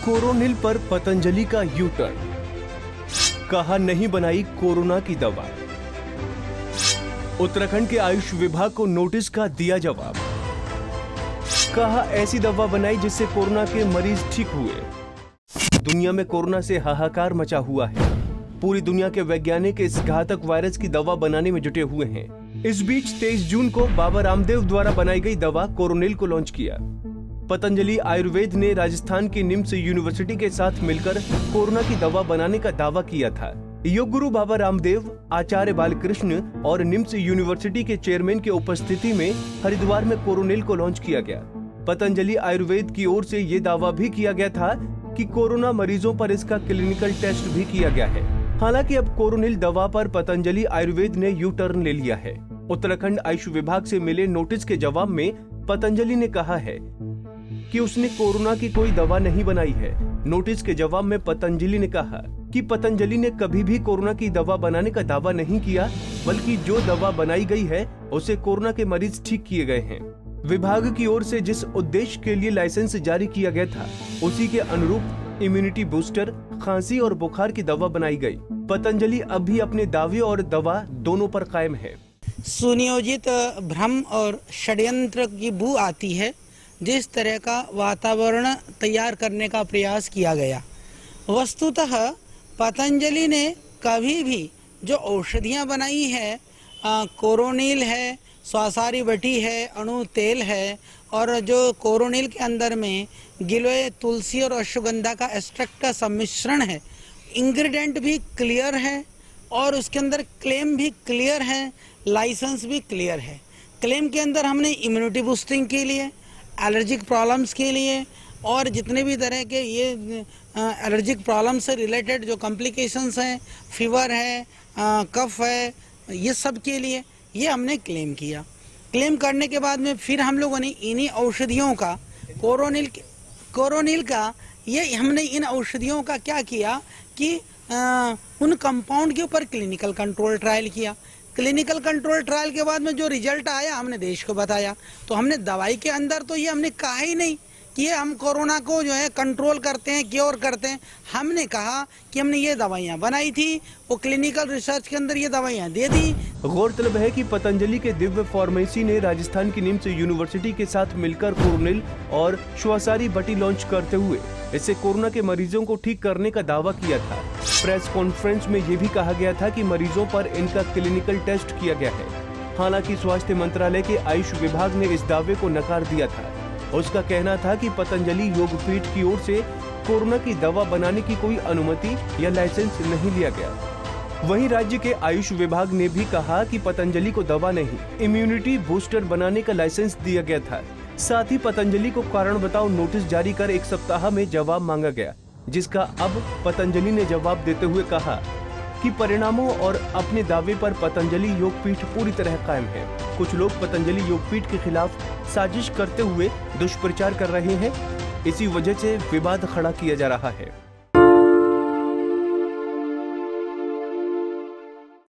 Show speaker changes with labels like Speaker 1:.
Speaker 1: कोरोनिल पर पतंजलि का U turn, कहा नहीं बनाई कोरोना की दवा। उत्तराखंड के आयुष विभाग को नोटिस का दिया जवाब, कहा ऐसी दवा बनाई जिससे कोरोना के मरीज ठीक हुए। दुनिया में कोरोना से हाहाकार मचा हुआ है। पूरी दुनिया के वैज्ञानिक इस घातक वायरस की दवा बनाने में जुटे हुए हैं। इस बीच 23 जून को बाबा रामदेव द्वारा बनाई गई दवा कोरोनिल को लॉन्च किया। पतंजलि आयुर्वेद ने राजस्थान की निम्स यूनिवर्सिटी के साथ मिलकर कोरोना की दवा बनाने का दावा किया था। योग गुरु बाबा रामदेव, आचार्य बालकृष्ण और निम्स यूनिवर्सिटी के चेयरमैन की उपस्थिति में हरिद्वार में कोरोनिल को लॉन्च किया गया। पतंजलि आयुर्वेद की ओर से ये दावा भी किया गया था कि कोरोना मरीजों पर इसका क्लिनिकल टेस्ट भी किया गया है। हालांकि अब कोरोनिल दवा पर पतंजलि आयुर्वेद ने यू टर्न ले लिया है। उत्तराखंड आयुष विभाग से मिले नोटिस के जवाब में पतंजलि ने कहा है कि उसने कोरोना की कोई दवा नहीं बनाई है। नोटिस के जवाब में पतंजलि ने कहा कि पतंजलि ने कभी भी कोरोना की दवा बनाने का दावा नहीं किया, बल्कि जो दवा बनाई गई है उसे कोरोना के मरीज ठीक किए गए हैं। विभाग की ओर से जिस उद्देश्य के लिए लाइसेंस जारी किया गया था, उसी के अनुरूप इम्यूनिटी बूस्टर, खांसी और बुखार की दवा बनाई गई। पतंजलि अब भी अपने दावे और दवा दोनों पर कायम है।
Speaker 2: सुनियोजित भ्रम और षड्यंत्र की बू आती है। जिस तरह का वातावरण तैयार करने का प्रयास किया गया, वस्तुतः पतंजलि ने कभी भी जो औषधियां बनाई है, कोरोनिल है, स्वासारी बटी है, अणु तेल है, और जो कोरोनिल के अंदर में गिलोय, तुलसी और अश्वगंधा का एक्सट्रैक्ट का सम्मिश्रण है, इंग्रेडिएंट भी क्लियर है और उसके अंदर क्लेम भी क्लियर है, लाइसेंस भी क्लियर है। क्लेम के अंदर हमने इम्यूनिटी बूस्टिंग के लिए, एलर्जिक प्रॉब्लम्स के लिए और जितने भी तरह के ये एलर्जिक प्रॉब्लम से रिलेटेड जो कॉम्प्लिकेशंस हैं, फीवर है, कफ है, ये सब के लिए ये हमने क्लेम किया। क्लेम करने के बाद में फिर हम लोगों ने इन्हीं औषधियों का कोरोनिल का ये हमने इन औषधियों का क्या किया कि उन कंपाउंड के ऊपर क्लिनिकल कंट्रोल ट्रायल किया। क्लिनिकल कंट्रोल ट्रायल के बाद में जो रिजल्ट आया हमने देश को बताया। तो हमने दवाई के अंदर तो ये हमने कहा ही नहीं कि ये हम कोरोना को जो है कंट्रोल करते हैं, क्योर करते हैं। हमने कहा कि हमने ये दवाइयाँ बनाई थी, वो क्लिनिकल रिसर्च के अंदर ये दवाइयाँ दे दी।
Speaker 1: गौरतलब है कि पतंजलि के दिव्य फार्मेसी ने राजस्थान की निम्स यूनिवर्सिटी के साथ मिलकर कोरोनिल और स्वासारी बटी लॉन्च करते हुए इससे कोरोना के मरीजों को ठीक करने का दावा किया था। प्रेस कॉन्फ्रेंस में ये भी कहा गया था कि मरीजों पर इनका क्लिनिकल टेस्ट किया गया है। हालांकि स्वास्थ्य मंत्रालय के आयुष विभाग ने इस दावे को नकार दिया था। उसका कहना था कि पतंजलि योगपीठ की ओर से कोरोना की दवा बनाने की कोई अनुमति या लाइसेंस नहीं लिया गया। वहीं राज्य के आयुष विभाग ने भी कहा कि पतंजलि को दवा नहीं, इम्यूनिटी बूस्टर बनाने का लाइसेंस दिया गया था। साथ ही पतंजलि को कारण बताओ नोटिस जारी कर 1 सप्ताह में जवाब मांगा गया, जिसका अब पतंजलि ने जवाब देते हुए कहा कि परिणामों और अपने दावे पर पतंजलि योगपीठ पूरी तरह कायम है। कुछ लोग पतंजलि योगपीठ के खिलाफ साजिश करते हुए दुष्प्रचार कर रहे हैं। इसी वजह से विवाद खड़ा किया जा रहा है।